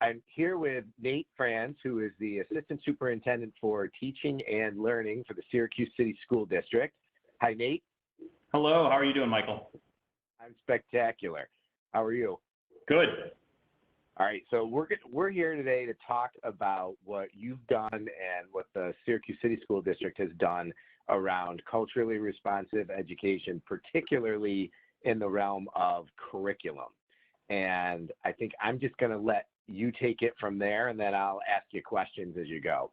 I'm here with Nate Franz, who is the Assistant Superintendent for Teaching and Learning for the Syracuse City School District. Hi, Nate. Hello, how are you doing, Michael? I'm spectacular. How are you? Good. All right, so we're here today to talk about what you've done and what the Syracuse City School District has done around culturally responsive education, particularly in the realm of curriculum. And I think I'm just going to let you take it from there, and then I'll ask you questions as you go.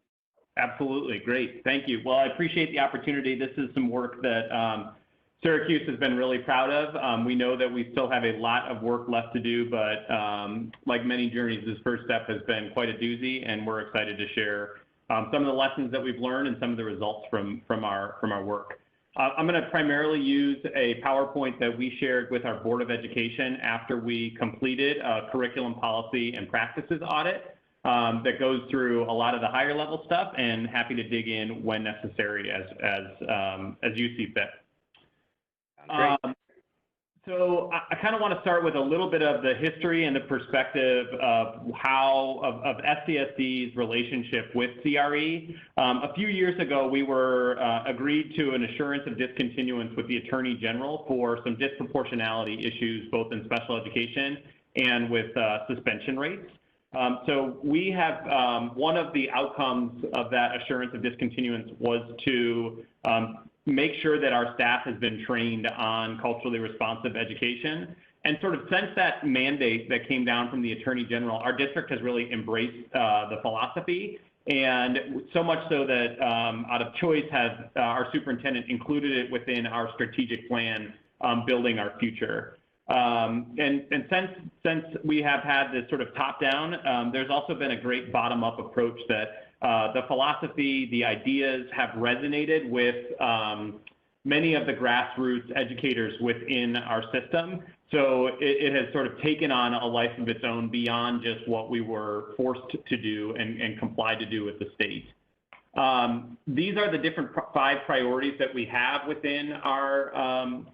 Absolutely, great, thank you. Well, I appreciate the opportunity. This is some work that Syracuse has been really proud of. We know that we still have a lot of work left to do, but like many journeys, this first step has been quite a doozy, and we're excited to share some of the lessons that we've learned and some of the results from our work. I'm going to primarily use a PowerPoint that we shared with our Board of Education after we completed a curriculum policy and practices audit that goes through a lot of the higher level stuff, and happy to dig in when necessary as you see fit. So I kind of want to start with a little bit of the history and the perspective of of SCSD's relationship with CRE. A few years ago, we were agreed to an assurance of discontinuance with the Attorney General for some disproportionality issues, both in special education and with suspension rates. So we have, one of the outcomes of that assurance of discontinuance was to make sure that our staff has been trained on culturally responsive education. And sort of since that mandate that came down from the Attorney General, our district has really embraced the philosophy, and so much so that out of choice has our superintendent included it within our strategic plan, building our future. And since we have had this sort of top-down, there's also been a great bottom-up approach that the philosophy, the ideas have resonated with many of the grassroots educators within our system. So it has sort of taken on a life of its own beyond just what we were forced to do and complied to do with the state. These are the different 5 priorities that we have within our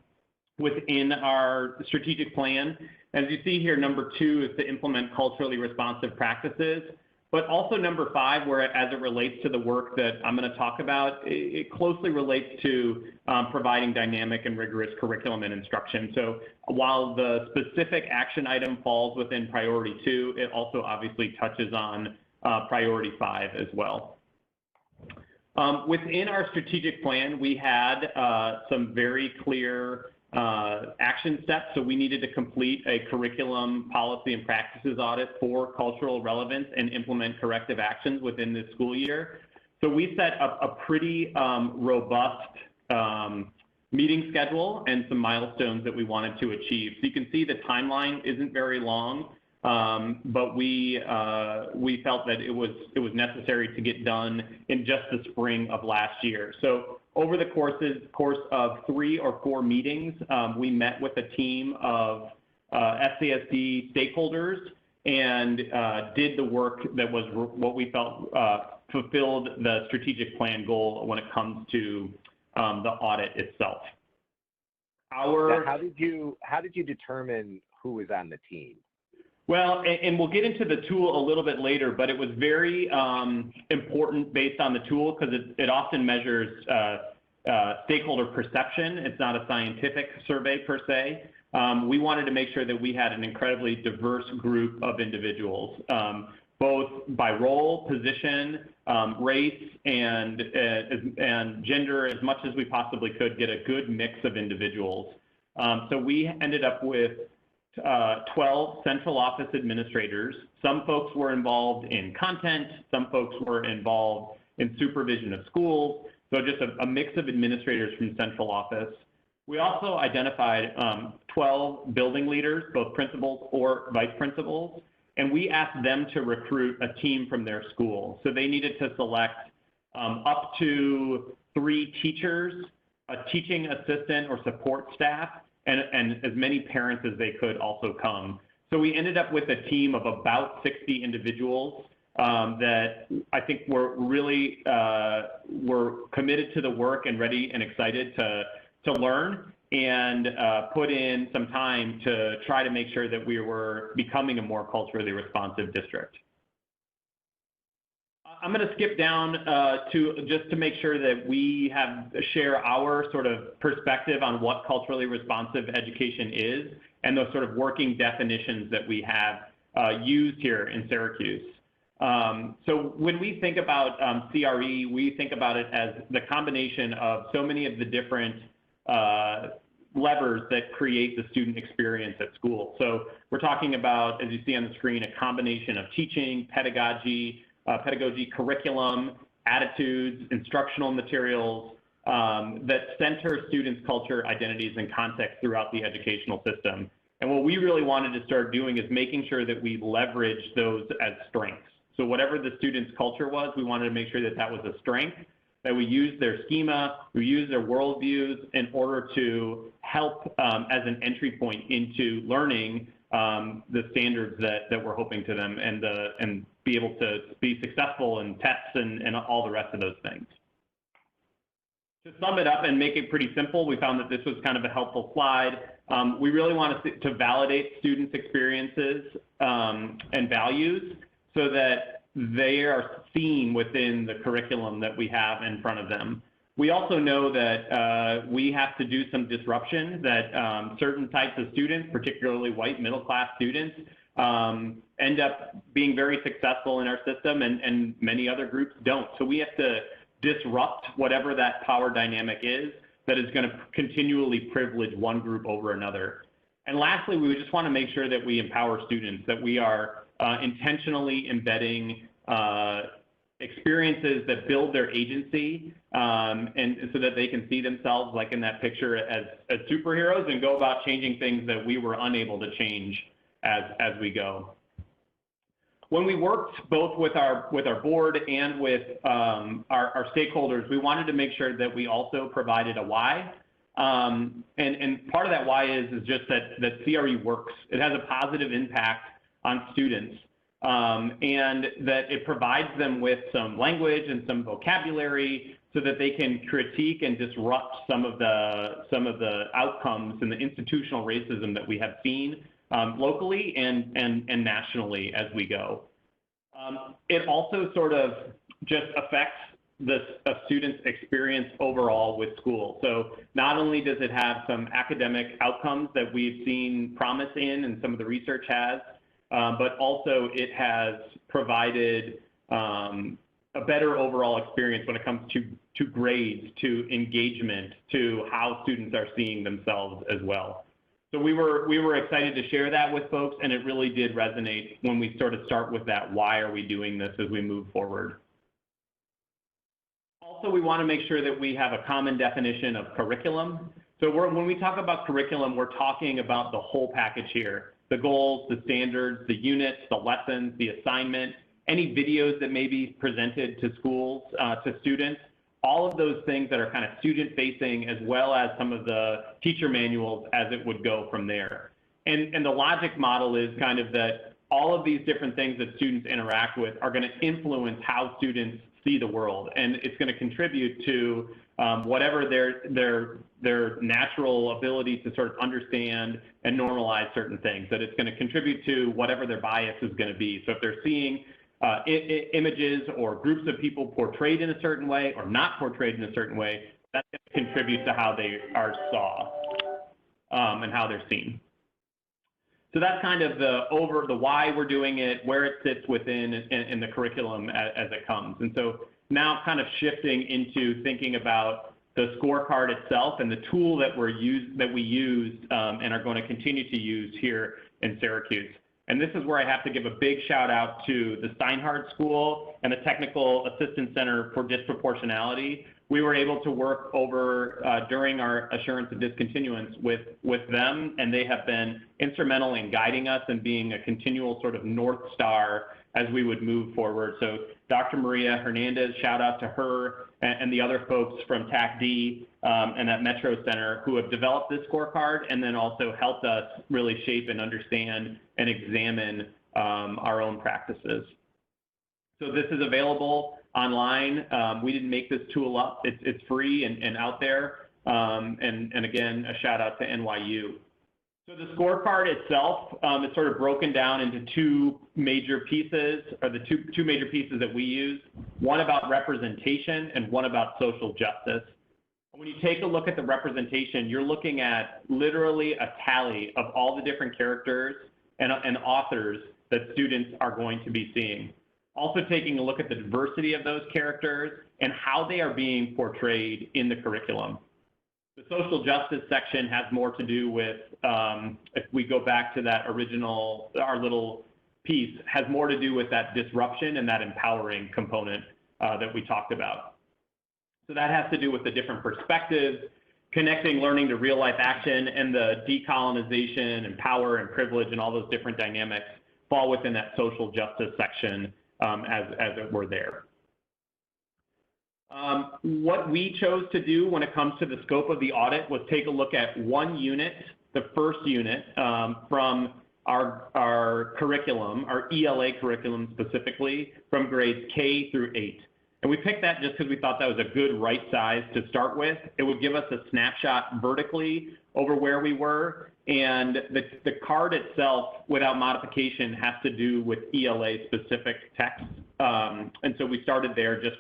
strategic plan. As you see here, number 2 is to implement culturally responsive practices. But also number 5, where as it relates to the work that I'm going to talk about, it closely relates to providing dynamic and rigorous curriculum and instruction. So while the specific action item falls within priority 2, it also obviously touches on priority 5 as well. Within our strategic plan, we had some very clear action steps. So we needed to complete a curriculum policy and practices audit for cultural relevance and implement corrective actions within this school year. So we set up a pretty robust meeting schedule and some milestones that we wanted to achieve. So you can see the timeline isn't very long, but we felt that it was necessary to get done in just the spring of last year. So over the course of 3 or 4 meetings, we met with a team of SCSD stakeholders and did the work that was what we felt fulfilled the strategic plan goal when it comes to the audit itself. How did you determine who was on the team? Well, and we'll get into the tool a little bit later, but it was very important based on the tool because it often measures stakeholder perception. It's not a scientific survey per se. We wanted to make sure that we had an incredibly diverse group of individuals, both by role, position, race, and gender, as much as we possibly could get a good mix of individuals. So we ended up with 12 central office administrators. Some folks were involved in content, some folks were involved in supervision of schools, so just a mix of administrators from central office. We also identified 12 building leaders, both principals or vice principals, and we asked them to recruit a team from their school. So they needed to select up to 3 teachers, a teaching assistant or support staff, and as many parents as they could also come. So we ended up with a team of about 60 individuals that I think were really were committed to the work and ready and excited to learn and put in some time to try to make sure that we were becoming a more culturally responsive district. I'm going to skip down to make sure that we share our sort of perspective on what culturally responsive education is and those sort of working definitions that we have used here in Syracuse. So when we think about CRE, we think about it as the combination of so many of the different levers that create the student experience at school. So we're talking about, as you see on the screen, a combination of teaching, pedagogy, curriculum, attitudes, instructional materials that center students' culture, identities, and context throughout the educational system. And what we really wanted to start doing is making sure that we leverage those as strengths. So whatever the student's culture was, we wanted to make sure that that was a strength, that we use their schema, we use their worldviews in order to help as an entry point into learning the standards that we're hoping to them and be able to be successful in tests and all the rest of those things. To sum it up and make it pretty simple, we found that this was kind of a helpful slide. We really want to validate students' experiences and values so that they are seen within the curriculum that we have in front of them. We also know that we have to do some disruption, that certain types of students, particularly white middle-class students, end up being very successful in our system and many other groups don't. So we have to disrupt whatever that power dynamic is that is going to continually privilege one group over another. And lastly, we just want to make sure that we empower students, that we are intentionally embedding experiences that build their agency and so that they can see themselves, like in that picture, as superheroes and go about changing things that we were unable to change as we go. When we worked both with our board and with our stakeholders, we wanted to make sure that we also provided a why. And part of that why is just that CRE works. It has a positive impact on students. And that it provides them with some language and some vocabulary so that they can critique and disrupt some of the outcomes and the institutional racism that we have seen locally and nationally as we go. It also sort of just affects the student's experience overall with school. So not only does it have some academic outcomes that we've seen promise in and some of the research has, but also it has provided a better overall experience when it comes to grades, to engagement, to how students are seeing themselves as well. So we were excited to share that with folks, and it really did resonate when we sort of start with that, why are we doing this as we move forward. Also, we want to make sure that we have a common definition of curriculum. So when we talk about curriculum, we're talking about the whole package here. The goals, the standards, the units, the lessons, the assignment, any videos that may be presented to schools, to students, all of those things that are kind of student-facing, as well as some of the teacher manuals as it would go from there. And the logic model is kind of that all of these different things that students interact with are going to influence how students see the world, and it's going to contribute to whatever their natural ability to sort of understand and normalize certain things, that it's going to contribute to whatever their bias is going to be. So if they're seeing images or groups of people portrayed in a certain way or not portrayed in a certain way, that's going to contribute to how they are saw and how they're seen. So that's kind of the why we're doing it, where it sits within in the curriculum as it comes. And so now kind of shifting into thinking about the scorecard itself and the tool that we used and are going to continue to use here in Syracuse. And this is where I have to give a big shout out to the Steinhardt School and the Technical Assistance Center for Disproportionality. We were able to work over during our assurance of discontinuance with them, and they have been instrumental in guiding us and being a continual sort of North Star as we would move forward. So Dr. Maria Hernandez, shout out to her and the other folks from TAC-D and that Metro Center who have developed this scorecard and then also helped us really shape and understand and examine our own practices. So this is available online. We didn't make this tool up. It's free and out there. And again, a shout out to NYU. So the scorecard itself is sort of broken down into two major pieces, or the two major pieces that we use, one about representation and one about social justice. When you take a look at the representation, you're looking at literally a tally of all the different characters and authors that students are going to be seeing. Also taking a look at the diversity of those characters and how they are being portrayed in the curriculum. The social justice section has more to do with, if we go back to that original, our little piece, has more to do with that disruption and that empowering component that we talked about. So that has to do with the different perspectives, connecting learning to real life action, and the decolonization and power and privilege and all those different dynamics fall within that social justice section as it were there. What we chose to do when it comes to the scope of the audit was take a look at one unit, the first unit from our curriculum, our ELA curriculum specifically, from grades K through 8. And we picked that just because we thought that was a good right size to start with. It would give us a snapshot vertically over where we were. And the card itself, without modification, has to do with ELA specific text. And so we started there just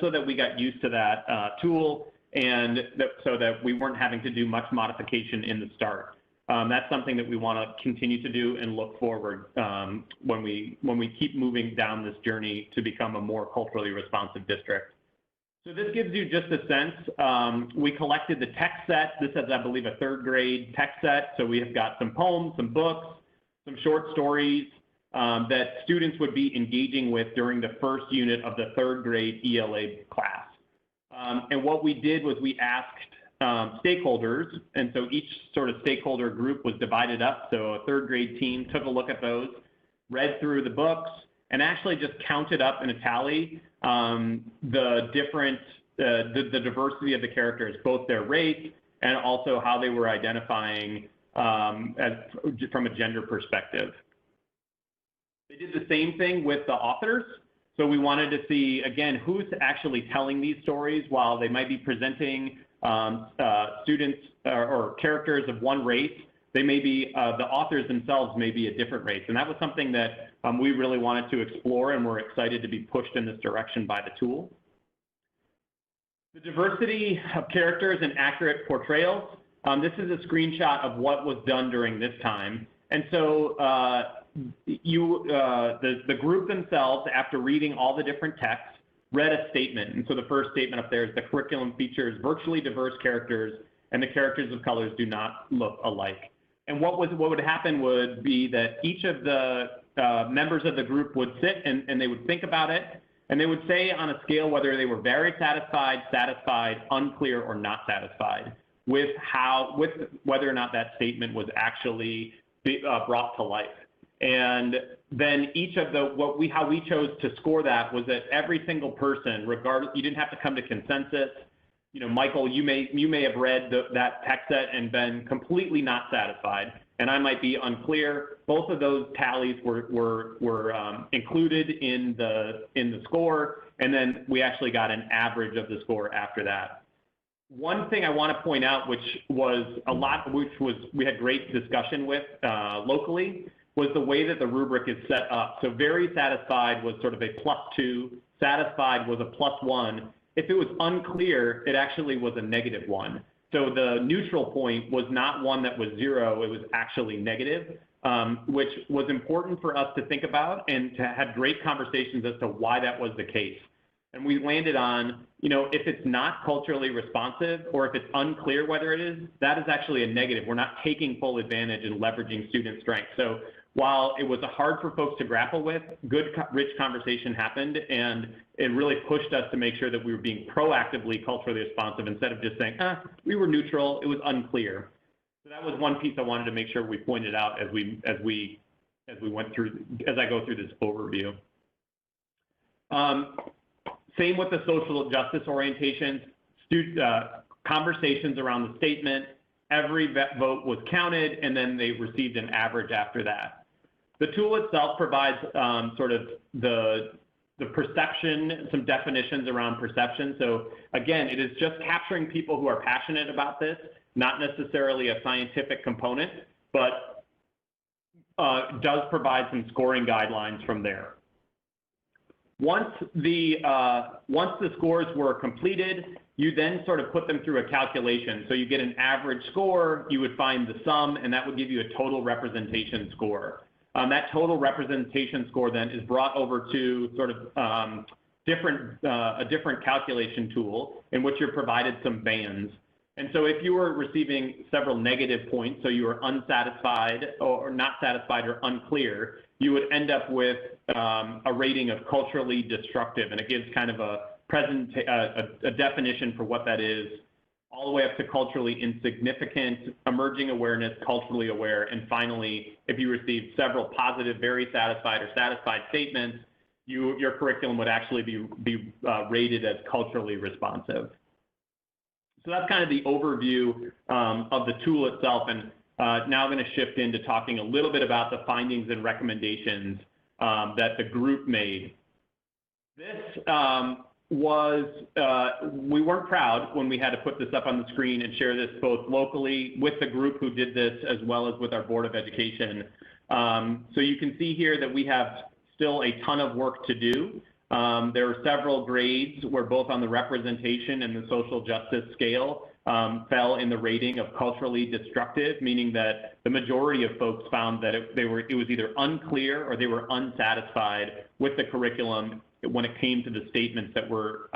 so that we got used to that tool, and so that we weren't having to do much modification in the start. That's something that we want to continue to do and look forward when we keep moving down this journey to become a more culturally responsive district. So this gives you just a sense. We collected the text set. This is, I believe, a third grade text set. So we have got some poems, some books, some short stories that students would be engaging with during the first unit of the third grade ELA class. And what we did was we asked stakeholders, and so each sort of stakeholder group was divided up. So a third grade team took a look at those, read through the books, and actually just counted up in a tally the diversity of the characters, both their race and also how they were identifying from a gender perspective. They did the same thing with the authors. So we wanted to see, again, who's actually telling these stories while they might be presenting students or characters of one race. They may be, the authors themselves may be a different race. And that was something that we really wanted to explore, and we're excited to be pushed in this direction by the tool. The diversity of characters and accurate portrayals. This is a screenshot of what was done during this time. And so the group themselves, after reading all the different texts, read a statement. And so the first statement up there is the curriculum features virtually diverse characters, and the characters of colors do not look alike. And what would happen would be that each of the members of the group would sit and they would think about it, and they would say on a scale whether they were very satisfied, satisfied, unclear, or not satisfied with whether or not that statement was actually brought to life. And then each of how we chose to score that was that every single person, regardless, you didn't have to come to consensus. You know, Michael, you may have read that text set and been completely not satisfied, and I might be unclear. Both of those tallies were included in the score, and then we actually got an average of the score after that. One thing I want to point out, which we had great discussion with locally, was the way that the rubric is set up. So very satisfied was sort of a +2, satisfied was a +1. If it was unclear, it actually was a -1. So the neutral point was not one that was 0, it was actually negative, which was important for us to think about and to have great conversations as to why that was the case. And we landed on, if it's not culturally responsive or if it's unclear whether it is, that is actually a negative. We're not taking full advantage and leveraging student strength. So while it was hard for folks to grapple with, good, rich conversation happened, and it really pushed us to make sure that we were being proactively culturally responsive instead of just saying, we were neutral, it was unclear. So that was one piece I wanted to make sure we pointed out as I go through this overview. Same with the social justice orientations, conversations around the statement. Every vote was counted, and then they received an average after that. The tool itself provides sort of the perception, some definitions around perception. So again, it is just capturing people who are passionate about this, not necessarily a scientific component, but does provide some scoring guidelines from there. Once the scores were completed, you then sort of put them through a calculation. So you get an average score, you would find the sum, and that would give you a total representation score. That total representation score then is brought over to sort of a different calculation tool in which you're provided some bands. And so if you were receiving several negative points, so you were unsatisfied or not satisfied or unclear, you would end up with a rating of culturally destructive, and it gives kind of a definition for what that is, all the way up to culturally insignificant, emerging awareness, culturally aware, and finally, if you receive several positive, very satisfied, or satisfied statements, your curriculum would actually be rated as culturally responsive. So that's kind of the overview of the tool itself, and now I'm going to shift into talking a little bit about the findings and recommendations that the group made. This we weren't proud when we had to put this up on the screen and share this both locally with the group who did this as well as with our Board of Education. So you can see here that we have still a ton of work to do. There were several grades where both on the representation and the social justice scale fell in the rating of culturally destructive, meaning that the majority of folks found that it was either unclear or they were unsatisfied with the curriculum when it came to the statements that were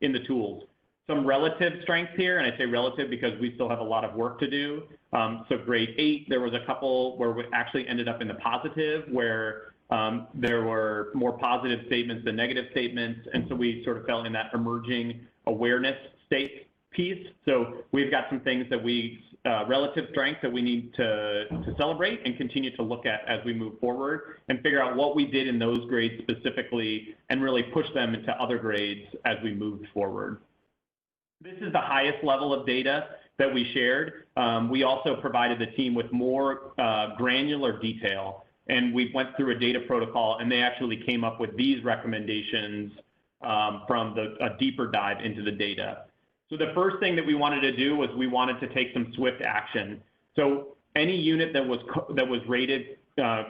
in the tools. Some relative strength here, and I say relative because we still have a lot of work to do. So grade 8, there was a couple where we actually ended up in the positive, where there were more positive statements than negative statements, and so we sort of fell in that emerging awareness state piece. So we've got some things that relative strength that we need to celebrate and continue to look at as we move forward and figure out what we did in those grades specifically and really push them into other grades as we move forward. This is the highest level of data that we shared. We also provided the team with more granular detail, and we went through a data protocol, and they actually came up with these recommendations from a deeper dive into the data. So the first thing that we wanted to do was we wanted to take some swift action. So any unit that was rated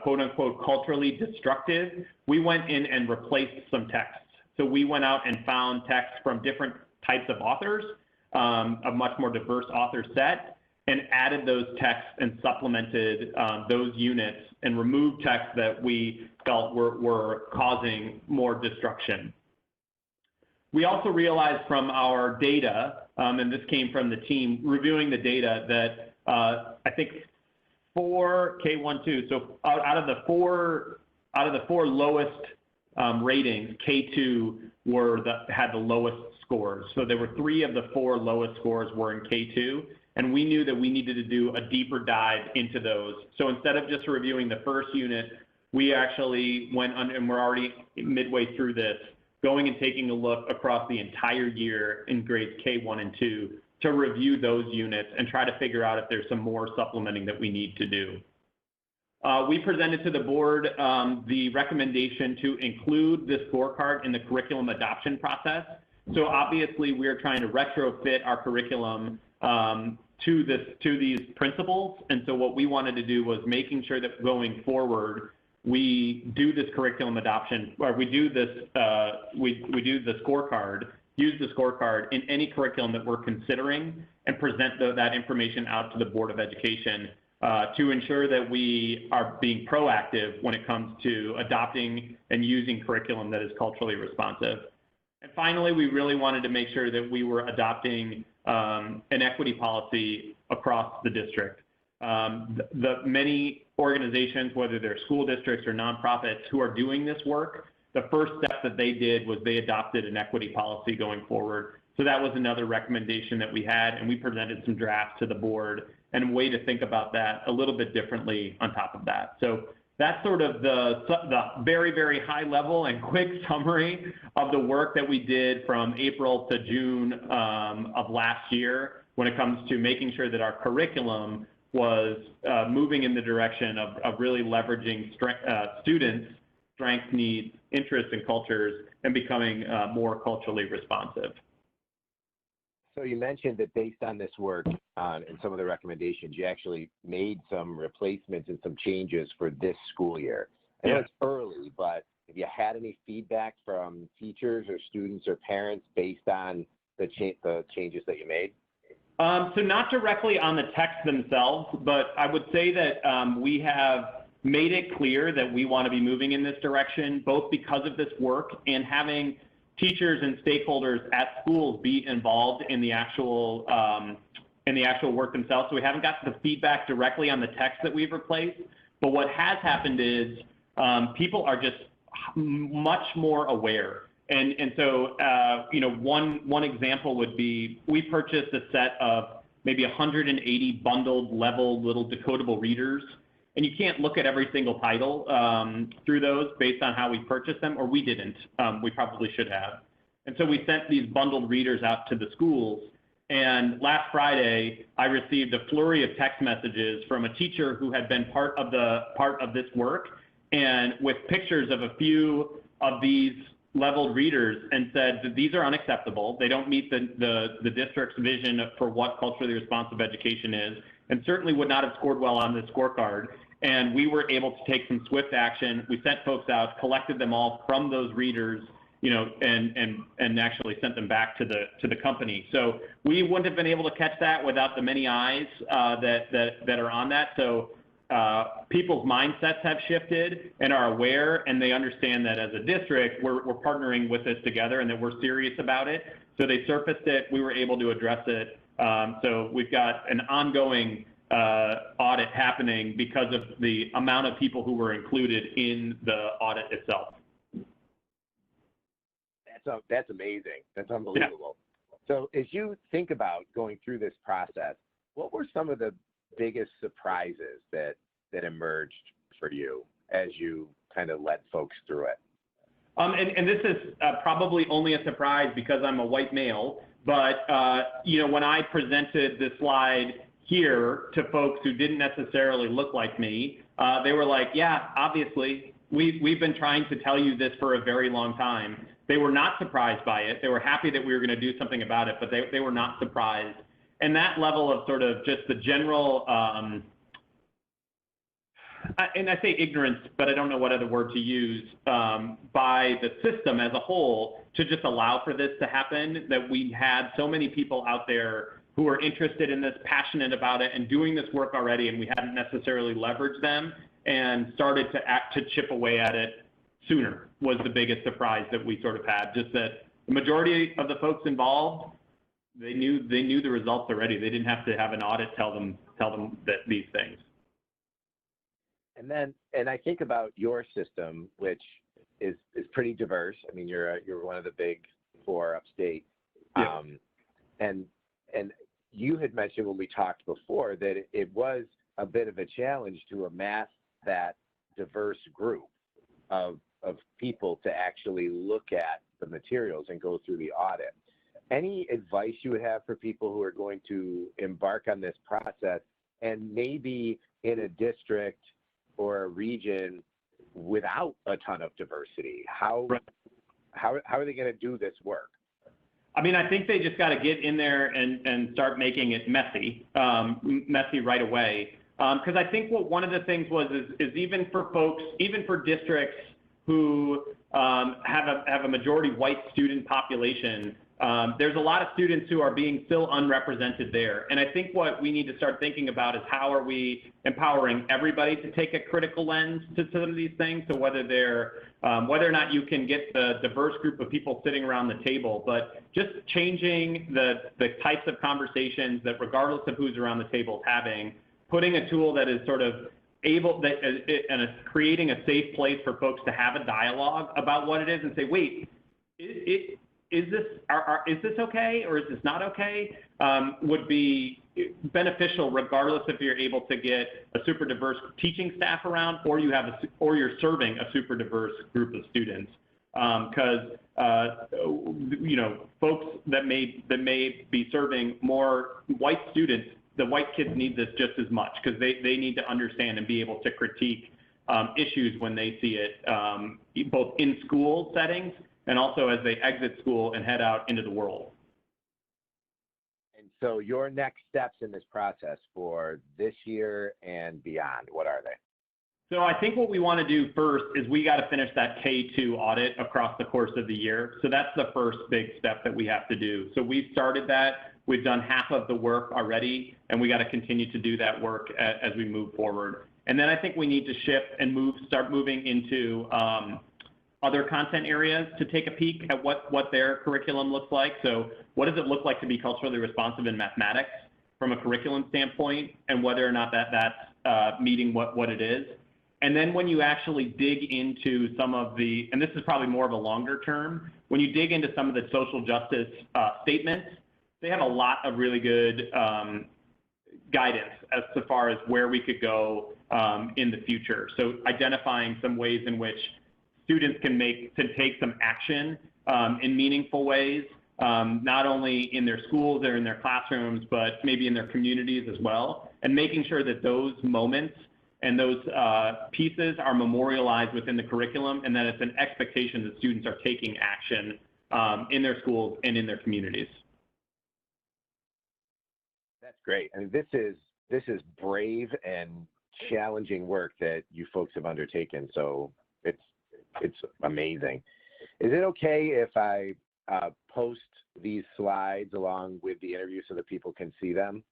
quote unquote culturally destructive, we went in and replaced some texts. So we went out and found texts from different types of authors, a much more diverse author set, and added those texts and supplemented those units and removed texts that we felt were causing more destruction. We also realized from our data, and this came from the team reviewing the data, that I think 4 K1-2, so out of the four lowest ratings, K2 had the lowest scores. So there were 3 of the 4 lowest scores were in K2, and we knew that we needed to do a deeper dive into those. So instead of just reviewing the first unit, we actually went on, and we're already midway through this, going and taking a look across the entire year in grades K1 and 2 to review those units and try to figure out if there's some more supplementing that we need to do. We presented to the board the recommendation to include this scorecard in the curriculum adoption process. So obviously we're trying to retrofit our curriculum to these principles. And so what we wanted to do was making sure that going forward, we do this curriculum adoption, or we do this, we do the scorecard, use the scorecard in any curriculum that we're considering, and present that information out to the Board of Education to ensure that we are being proactive when it comes to adopting and using curriculum that is culturally responsive. And finally, we really wanted to make sure that we were adopting an equity policy across the district. The many organizations, whether they're school districts or nonprofits, who are doing this work, the first step that they did was they adopted an equity policy going forward. So that was another recommendation that we had, and we presented some drafts to the board and a way to think about that a little bit differently on top of that. So that's sort of the very, very high level and quick summary of the work that we did from April to June of last year when it comes to making sure that our curriculum was moving in the direction of really leveraging students' strengths, needs, interests, and cultures, and becoming more culturally responsive. So you mentioned that based on this work and some of the recommendations, you actually made some replacements and some changes for this school year. I know it's early, but have you had any feedback from teachers or students or parents based on the changes that you made? So not directly on the text themselves, but I would say that we have made it clear that we want to be moving in this direction, both because of this work and having teachers and stakeholders at schools be involved in the actual work themselves. So we haven't got the feedback directly on the text that we've replaced, but what has happened is people are just much more aware. And so, you know, one example would be we purchased a set of maybe 180 bundled level little decodable readers. And you can't look at every single title through those based on how we purchased them, or we didn't. We probably should have. And so we sent these bundled readers out to the schools. And last Friday, I received a flurry of text messages from a teacher who had been part of this work, and with pictures of a few of these leveled readers, and said that these are unacceptable. They don't meet the district's vision for what culturally responsive education is, and certainly would not have scored well on this scorecard. And we were able to take some swift action. We sent folks out, collected them all from those readers, you know, and actually sent them back to the company. So we wouldn't have been able to catch that without the many eyes that are on that. So people's mindsets have shifted and are aware, and they understand that as a district, we're partnering with this together and that we're serious about it. So they surfaced it. We were able to address it. So we've got an ongoing audit happening because of the amount of people who were included in the audit itself. That's amazing. That's unbelievable. Yeah. So as you think about going through this process, what were some of the biggest surprises that emerged for you as you kind of led folks through it? And this is probably only a surprise because I'm a white male, but you know, when I presented this slide here to folks who didn't necessarily look like me, they were like, yeah, obviously, we've been trying to tell you this for a very long time. They were not surprised by it. They were happy that we were going to do something about it, but they were not surprised. And that level of sort of just the general, and I say ignorance, but I don't know what other word to use, by the system as a whole to just allow for this to happen, that we had so many people out there who are interested in this, passionate about it, and doing this work already, and we hadn't necessarily leveraged them and started to chip away at it sooner was the biggest surprise that we sort of had. Just that the majority of the folks involved, they knew the results already. They didn't have to have an audit tell them that these things. And I think about your system, which is pretty diverse. I mean, you're one of the big four upstate, yeah. And you had mentioned when we talked before that it was a bit of a challenge to amass that diverse group of people to actually look at the materials and go through the audit. Any advice you would have for people who are going to embark on this process and maybe in a district or a region without a ton of diversity? How are they going to do this work? I mean, I think they just got to get in there and start making it messy right away. Because I think what one of the things is even for folks, even for districts who have a majority white student population, there's a lot of students who are being still unrepresented there. And I think what we need to start thinking about is how are we empowering everybody to take a critical lens to some of these things, so whether or not you can get the diverse group of people sitting around the table, but just changing the types of conversations that regardless of who's around the table is having, putting a tool that is sort of creating a safe place for folks to have a dialogue about what it is and say, wait, is this okay or is this not okay, would be beneficial regardless if you're able to get a super diverse teaching staff around or you're serving a super diverse group of students. Because you know, folks that may be serving more white students, the white kids need this just as much because they need to understand and be able to critique issues when they see it, both in school settings and also as they exit school and head out into the world. So your next steps in this process for this year and beyond, what are they? So I think what we want to do first is we got to finish that K2 audit across the course of the year. So that's the first big step that we have to do. So we've started that. We've done half of the work already, and we got to continue to do that work as we move forward. And then I think we need to shift and start moving into other content areas to take a peek at what their curriculum looks like. So what does it look like to be culturally responsive in mathematics from a curriculum standpoint, and whether or not that's meeting what it is. And then when you actually dig into some of the, and this is probably more of a longer term, when you dig into some of the social justice statements, they have a lot of really good guidance as far as where we could go in the future. So identifying some ways in which students can take some action in meaningful ways, not only in their schools or in their classrooms, but maybe in their communities as well, and making sure that those moments and those pieces are memorialized within the curriculum, and that it's an expectation that students are taking action in their schools and in their communities. That's great. I mean, this is brave and challenging work that you folks have undertaken. So it's amazing. Is it okay if I post these slides along with the interview so that people can see them?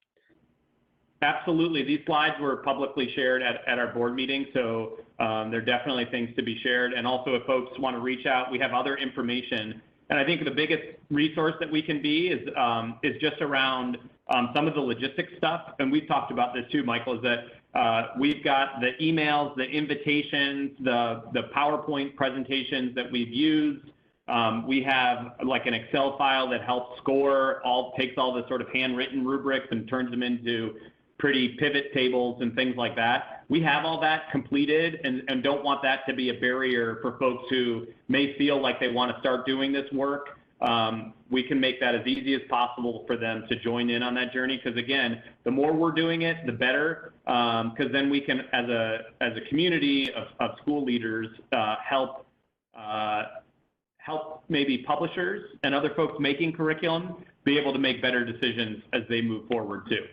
Absolutely. These slides were publicly shared at our board meeting, so they're definitely things to be shared. And also, if folks want to reach out, we have other information. And I think the biggest resource that we can be is just around some of the logistics stuff. And we've talked about this too, Michael, is that we've got the emails, the invitations, the PowerPoint presentations that we've used. We have like an Excel file that helps score, takes all the sort of handwritten rubrics and turns them into pretty pivot tables and things like that. We have all that completed and don't want that to be a barrier for folks who may feel like they want to start doing this work. We can make that as easy as possible for them to join in on that journey, because again, the more we're doing it, the better, because then we can, as a community of school leaders, help maybe publishers and other folks making curriculum be able to make better decisions as they move forward too.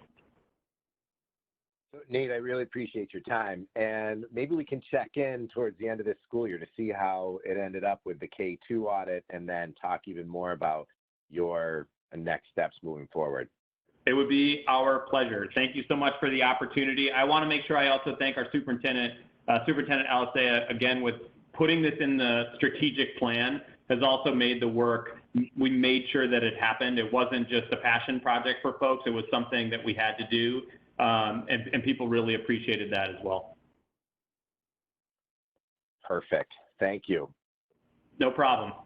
Nate, I really appreciate your time, and maybe we can check in towards the end of this school year to see how it ended up with the K2 audit, and then talk even more about your next steps moving forward. It would be our pleasure. Thank you so much for the opportunity. I want to make sure I also thank our superintendent, Superintendent Alisea, again, with putting this in the strategic plan, has also made the work. We made sure that it happened. It wasn't just a passion project for folks. It was something that we had to do. And people really appreciated that as well. Perfect. Thank you. No problem.